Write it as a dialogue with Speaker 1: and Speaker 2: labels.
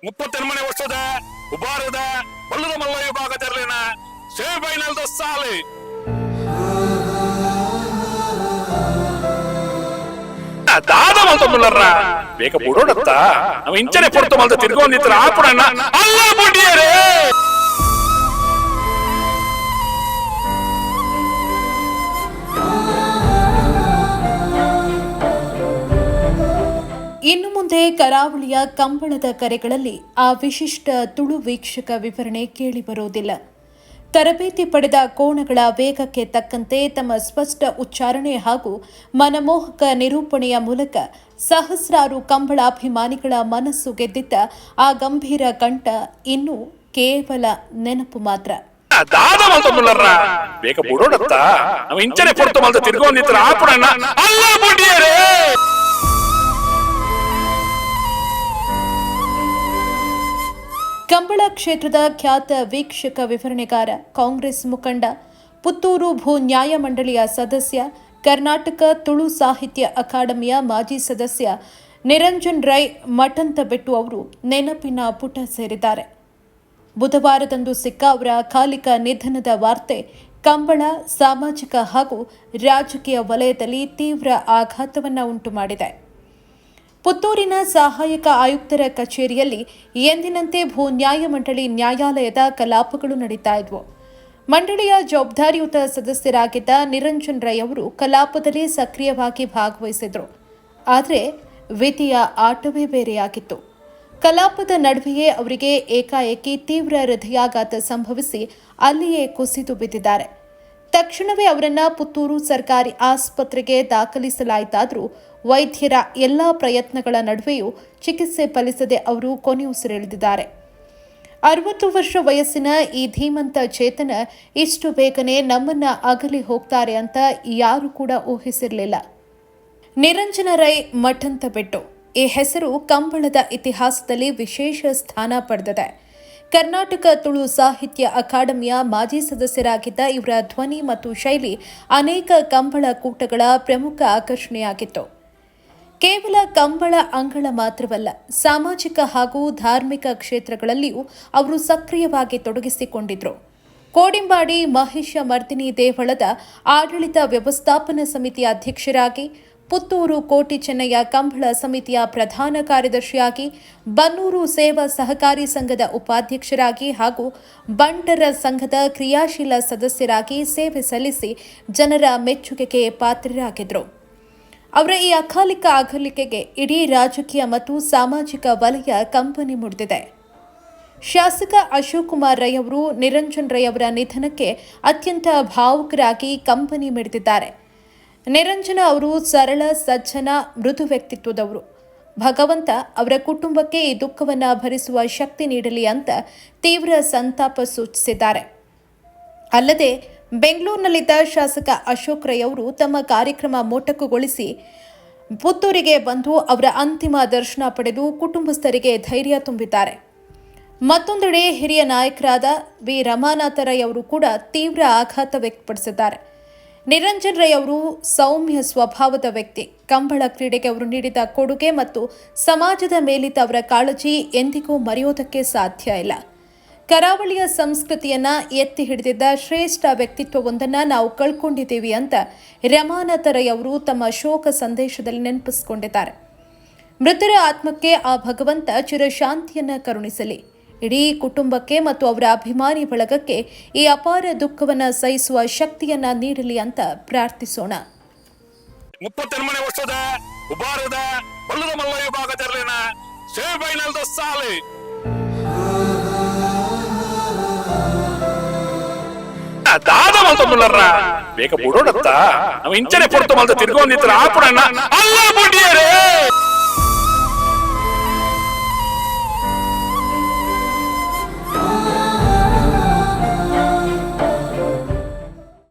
Speaker 1: 38 ವರ್ಷದ ಉಬಾರದ ಬಲ್ಲದ ಮಲ್ಲ ವಿಭಾಗದಲ್ಲಿನ ಸೆಮಿಫೈನಲ್ ಸಾಲೆ ದಾದ ಮಲ್ತ ಮುಲ್ಲರ ಬೇಗ ಬಿಡೋಡತ್ತ ನಾವು ಇಂಚನೆ ಪೊರ್ತು ಮಲ್ತ ತಿರ್ಗೊಂಡಿತ್ರ ಆಪುಡಣ್ಣ ಅಲ್ಲ ಬುಡ್ಡಿಯರೇ
Speaker 2: ಇನ್ನು ಮುಂದೆ ಕರಾವಳಿಯ ಕಂಬಳದ ಕರೆಗಳಲ್ಲಿ ಆ ವಿಶಿಷ್ಟ ತುಳು ವೀಕ್ಷಕ ವಿವರಣೆ ಕೇಳಿಬರುವುದಿಲ್ಲ. ತರಬೇತಿ ಪಡೆದ ಕೋಣಗಳ ವೇಗಕ್ಕೆ ತಕ್ಕಂತೆ ತಮ್ಮ ಸ್ಪಷ್ಟ ಉಚ್ಚಾರಣೆ ಹಾಗೂ ಮನಮೋಹಕ ನಿರೂಪಣೆಯ ಮೂಲಕ ಸಹಸ್ರಾರು ಕಂಬಳಾಭಿಮಾನಿಗಳ ಮನಸ್ಸು ಗೆದ್ದಿದ್ದ ಆ ಗಂಭೀರ ಕಂಠ ಇನ್ನು ಕೇವಲ ನೆನಪು ಮಾತ್ರ.
Speaker 1: ದಾದ ಮಲ್ತ ಮುಲ್ಲರ ಬೇಗ ಬಿಡೋಡತ್ತ ನಾವು ಇಂಚನೆ ಪೊರ್ತು ಮಲ್ತ ತಿರ್ಗೊಂಡಿತ್ರ ಆಪುಡಣ್ಣ ಅಲ್ಲ ಬುಡ್ಡಿಯರೇ
Speaker 2: ಕಂಬಳ ಕ್ಷೇತ್ರದ ಖ್ಯಾತ ವೀಕ್ಷಕ ವಿವರಣೆಗಾರ, ಕಾಂಗ್ರೆಸ್ ಮುಖಂಡ, ಪುತ್ತೂರು ಭೂ ನ್ಯಾಯಮಂಡಳಿಯ ಸದಸ್ಯ, ಕರ್ನಾಟಕ ತುಳು ಸಾಹಿತ್ಯ ಅಕಾಡೆಮಿಯ ಮಾಜಿ ಸದಸ್ಯ ನಿರಂಜನ್ ರೈ ಮಠಂತಬೆಟ್ಟು ಅವರು ನೆನಪಿನ ಪುಟ ಸೇರಿದ್ದಾರೆ. ಬುಧವಾರದಂದು ಸಿಕ್ಕ ಅವರ ಅಕಾಲಿಕ ನಿಧನದ ವಾರ್ತೆ ಕಂಬಳ, ಸಾಮಾಜಿಕ ಹಾಗೂ ರಾಜಕೀಯ ವಲಯದಲ್ಲಿ ತೀವ್ರ ಆಘಾತವನ್ನು ಉಂಟುಮಾಡಿದೆ. ಪುತ್ತೂರಿನ ಸಹಾಯಕ ಆಯುಕ್ತರ ಕಚೇರಿಯಲ್ಲಿ ಎಂದಿನಂತೆ ಭೂ ನ್ಯಾಯಮಂಡಳಿ ನ್ಯಾಯಾಲಯದ ಕಲಾಪಗಳು ನಡೀತಾ ಇದ್ವು. ಮಂಡಳಿಯ ಜವಾಬ್ದಾರಿಯುತ ಸದಸ್ಯರಾಗಿದ್ದ ನಿರಂಜನ್ ರೈ ಅವರು ಕಲಾಪದಲ್ಲಿ ಸಕ್ರಿಯವಾಗಿ ಭಾಗವಹಿಸಿದ್ರು. ಆದರೆ ವಿಧಿಯ ಆಟವೇ ಬೇರೆಯಾಗಿತ್ತು. ಕಲಾಪದ ನಡುವೆಯೇ ಅವರಿಗೆ ಏಕಾಏಕಿ ತೀವ್ರ ಹೃದಯಾಘಾತ ಸಂಭವಿಸಿ ಅಲ್ಲಿಯೇ ಕುಸಿದು ಬಿದ್ದಿದ್ದಾರೆ. ತಕ್ಷಣವೇ ಅವರನ್ನು ಪುತ್ತೂರು ಸರ್ಕಾರಿ ಆಸ್ಪತ್ರೆಗೆ ದಾಖಲಿಸಲಾಯಿತಾದರೂ ವೈದ್ಯರ ಎಲ್ಲಾ ಪ್ರಯತ್ನಗಳ ನಡುವೆಯೂ ಚಿಕಿತ್ಸೆ ಫಲಿಸದೆ ಅವರು ಕೊನೆಯುಸಿರೆಳೆದಿದ್ದಾರೆ. 60 ವರ್ಷ ವಯಸ್ಸಿನ ಈ ಧೀಮಂತ ಚೇತನ ಇಷ್ಟು ಬೇಗನೆ ನಮ್ಮನ್ನ ಅಗಲಿ ಹೋಗ್ತಾರೆ ಅಂತ ಯಾರು ಕೂಡ ಊಹಿಸಿರಲಿಲ್ಲ. ನಿರಂಜನ ರೈ ಮಠಂತಬೆಟ್ಟು ಈ ಹೆಸರು ಕಂಬಳದ ಇತಿಹಾಸದಲ್ಲಿ ವಿಶೇಷ ಸ್ಥಾನ ಪಡೆದಿದೆ. ಕರ್ನಾಟಕ ತುಳು ಸಾಹಿತ್ಯ ಅಕಾಡೆಮಿಯ ಮಾಜಿ ಸದಸ್ಯರಾಗಿದ್ದ ಇವರ ಧ್ವನಿ ಮತ್ತು ಶೈಲಿ ಅನೇಕ ಕಂಬಳ ಕೂಟಗಳ ಪ್ರಮುಖ ಆಕರ್ಷಣೆಯಾಗಿತ್ತು. ಕೇವಲ ಕಂಬಳ ಅಂಗಳ ಮಾತ್ರವಲ್ಲ, ಸಾಮಾಜಿಕ ಹಾಗೂ ಧಾರ್ಮಿಕ ಕ್ಷೇತ್ರಗಳಲ್ಲಿಯೂ ಅವರು ಸಕ್ರಿಯವಾಗಿ ತೊಡಗಿಸಿಕೊಂಡಿದ್ರು. ಕೋಡಿಂಬಾಡಿ ಮಹಿಷ ಮರ್ದಿನಿ ದೇವಳದ ಆಡಳಿತ ವ್ಯವಸ್ಥಾಪನಾ ಸಮಿತಿಯ ಅಧ್ಯಕ್ಷರಾಗಿ, ಪುತ್ತೂರು ಕೋಟಿ ಚೆನ್ನಯ್ಯ ಕಂಬಳ ಸಮಿತಿಯ ಪ್ರಧಾನ ಕಾರ್ಯದರ್ಶಿಯಾಗಿ, ಬನ್ನೂರು ಸೇವಾ ಸಹಕಾರಿ ಸಂಘದ ಉಪಾಧ್ಯಕ್ಷರಾಗಿ ಹಾಗೂ ಬಂಟರ ಸಂಘದ ಕ್ರಿಯಾಶೀಲ ಸದಸ್ಯರಾಗಿ ಸೇವೆ ಸಲ್ಲಿಸಿ ಜನರ ಮೆಚ್ಚುಗೆಗೆ ಪಾತ್ರರಾಗಿದ್ದರು. ಅವರ ಈ ಅಕಾಲಿಕ ಅಗಲಿಕೆಗೆ ಇಡೀ ರಾಜಕೀಯ ಮತ್ತು ಸಾಮಾಜಿಕ ವಲಯ ಕಂಬನಿ ಮುಡಿದಿದೆ. ಶಾಸಕ ಅಶೋಕ್ ಕುಮಾರ್ ರೈ ಅವರು ನಿರಂಜನ್ ರೈ ಅವರ ನಿಧನಕ್ಕೆ ಅತ್ಯಂತ ಭಾವುಕರಾಗಿ ಕಂಬನಿ ಮಿಡಿದಿದ್ದಾರೆ. ನಿರಂಜನ ಅವರು ಸರಳ, ಸಜ್ಜನ, ಮೃದು ವ್ಯಕ್ತಿತ್ವದವರು. ಭಗವಂತ ಅವರ ಕುಟುಂಬಕ್ಕೆ ಈ ದುಃಖವನ್ನು ಭರಿಸುವ ಶಕ್ತಿ ನೀಡಲಿ ಅಂತ ತೀವ್ರ ಸಂತಾಪ ಸೂಚಿಸಿದ್ದಾರೆ. ಅಲ್ಲದೆ ಬೆಂಗಳೂರಿನಲ್ಲಿದ್ದ ಶಾಸಕ ಅಶೋಕ್ ರೈ ಅವರು ತಮ್ಮ ಕಾರ್ಯಕ್ರಮ ಮೊಟಕುಗೊಳಿಸಿ ಪುತ್ತೂರಿಗೆ ಬಂದು ಅವರ ಅಂತಿಮ ದರ್ಶನ ಪಡೆದು ಕುಟುಂಬಸ್ಥರಿಗೆ ಧೈರ್ಯ ತುಂಬಿದ್ದಾರೆ. ಮತ್ತೊಂದೆಡೆ ಹಿರಿಯ ನಾಯಕರಾದ ವಿ ರಮಾನಾಥ ರೈ ಅವರು ಕೂಡ ತೀವ್ರ ಆಘಾತ ವ್ಯಕ್ತಪಡಿಸಿದ್ದಾರೆ. ನಿರಂಜನ್ ರೈ ಅವರು ಸೌಮ್ಯ ಸ್ವಭಾವದ ವ್ಯಕ್ತಿ. ಕಂಬಳ ಕ್ರೀಡೆಗೆ ಅವರು ನೀಡಿದ ಕೊಡುಗೆ ಮತ್ತು ಸಮಾಜದ ಮೇಲಿದ್ದ ಅವರ ಕಾಳಜಿ ಎಂದಿಗೂ ಮರೆಯೋದಕ್ಕೆ ಸಾಧ್ಯ ಇಲ್ಲ. ಕರಾವಳಿಯ ಸಂಸ್ಕೃತಿಯನ್ನ ಎತ್ತಿ ಹಿಡಿದಿದ್ದ ಶ್ರೇಷ್ಠ ವ್ಯಕ್ತಿತ್ವವೊಂದನ್ನು ನಾವು ಕಳ್ಕೊಂಡಿದ್ದೀವಿ ಅಂತ ರಮಾನಾಥ ರೈ ಅವರು ತಮ್ಮ ಶೋಕ ಸಂದೇಶದಲ್ಲಿ ನೆನಪಿಸಿಕೊಂಡಿದ್ದಾರೆ. ಮೃತರ ಆತ್ಮಕ್ಕೆ ಆ ಭಗವಂತ ಚಿರಶಾಂತಿಯನ್ನ ಕರುಣಿಸಲಿ. ಇಡೀ ಕುಟುಂಬಕ್ಕೆ ಮತ್ತು ಅವರ ಅಭಿಮಾನಿ ಬಳಗಕ್ಕೆ ಈ ಅಪಾರ ದುಃಖವನ್ನು ಸಹಿಸುವ ಶಕ್ತಿಯನ್ನ ನೀಡಲಿ ಅಂತ ಪ್ರಾರ್ಥಿಸೋಣ.
Speaker 1: 38 ವರ್ಷದ ಉಬಾರದ ಬಲ್ಲದ ಮಲ್ಲ ವಿಭಾಗದಲ್ಲಿನ ಸೆಮಿಫೈನಲ್ ಸಾಲೆ ದಾದ ಮಲ್ತ ಮುಲ್ಲರ ಬೇಗ ಬಿಡೋಡತ್ತ ನಾವು ಇಂಚನೆ ಪೊರ್ತು ಮಲ್ತ ತಿರ್ಗೊಂಡಿತ್ರ ಆಪುಡಣ್ಣ ಅಲ್ಲ ಬುಡ್ಡಿಯರೇ